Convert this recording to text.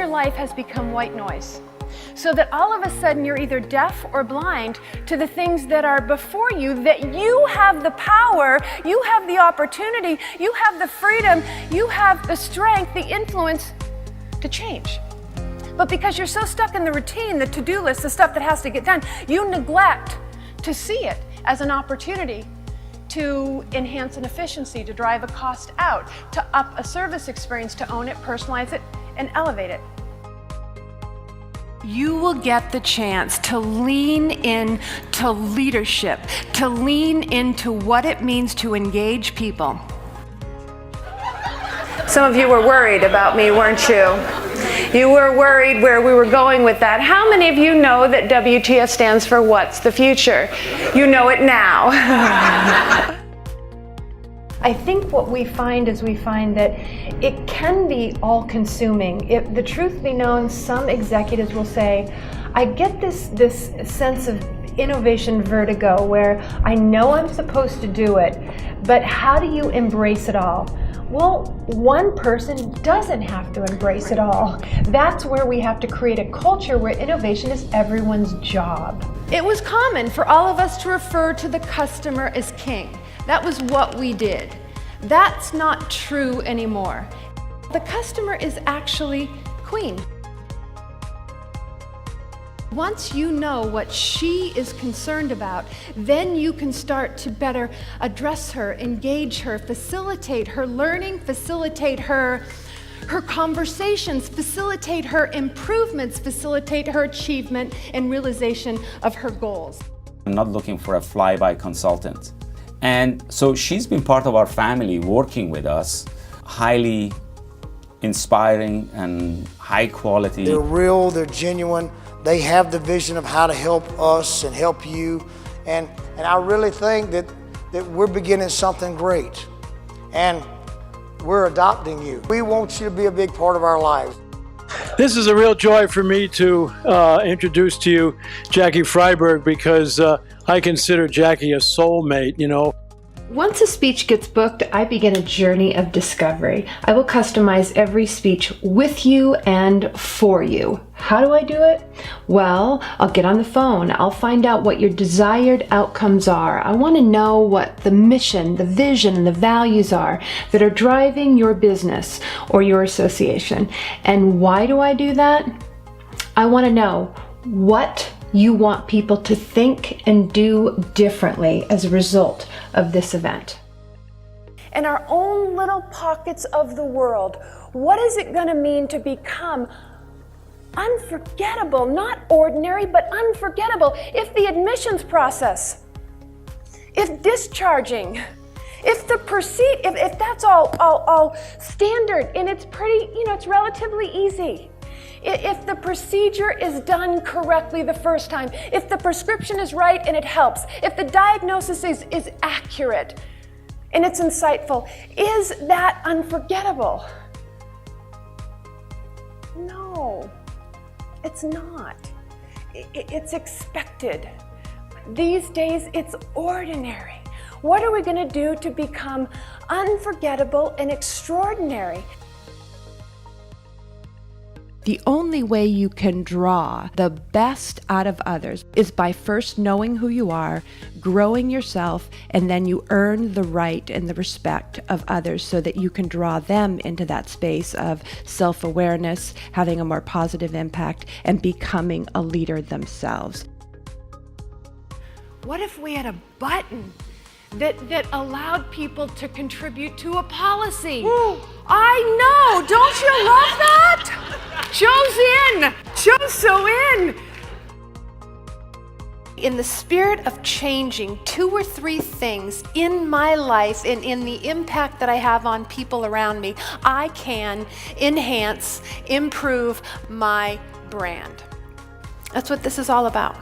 your life has become white noise. So that all of a sudden you're either deaf or blind to the things that are before you, that you have the power, you have the opportunity, you have the freedom, you have the strength, the influence to change. But because you're so stuck in the routine, the to-do list, the stuff that has to get done, you neglect to see it as an opportunity to enhance an efficiency, to drive a cost out, to up a service experience, to own it, personalize it, and elevate it. You will get the chance to lean into leadership, to lean into what it means to engage people. Some of you were worried about me, weren't you? You were worried where we were going with that. How many of you know that WTF stands for What's the Future? You know it now. I think what we find is that it can be all-consuming. If the truth be known, some executives will say, I get this sense of innovation vertigo where I know I'm supposed to do it, but how do you embrace it all? Well, one person doesn't have to embrace it all. That's where we have to create a culture where innovation is everyone's job. It was common for all of us to refer to the customer as king. That was what we did. That's not true anymore. The customer is actually queen. Once you know what she is concerned about, then you can start to better address her, engage her, facilitate her learning, facilitate her conversations, facilitate her improvements, facilitate her achievement and realization of her goals. I'm not looking for a fly-by consultant. And so she's been part of our family, working with us, highly inspiring and high quality. They're real, they're genuine, they have the vision of how to help us and help you. And I really think that we're beginning something great. And we're adopting you. We want you to be a big part of our lives. This is a real joy for me to introduce to you Jackie Freiberg, because I consider Jackie a soulmate, you know. Once a speech gets booked, I begin a journey of discovery. I will customize every speech with you and for you. How do I do it? Well, I'll get on the phone. I'll find out what your desired outcomes are. I want to know what the mission, the vision, and the values are that are driving your business or your association. And why do I do that? I want to know what you want people to think and do differently as a result of this event. In our own little pockets of the world, what is it going to mean to become unforgettable? Not ordinary, but unforgettable. If the admissions process, if discharging, if the if that's all standard and it's pretty, it's relatively easy. If the procedure is done correctly the first time, if the prescription is right and it helps, if the diagnosis is accurate and it's insightful, is that unforgettable? No, it's not. It's expected. These days, it's ordinary. What are we going to do to become unforgettable and extraordinary? The only way you can draw the best out of others is by first knowing who you are, growing yourself, and then you earn the right and the respect of others so that you can draw them into that space of self-awareness, having a more positive impact, and becoming a leader themselves. What if we had a button that allowed people to contribute to a policy? Ooh. I know, don't you love that? Joe's in, Joe's so in. In the spirit of changing 2 or 3 things in my life and in the impact that I have on people around me, I can enhance, improve my brand. That's what this is all about.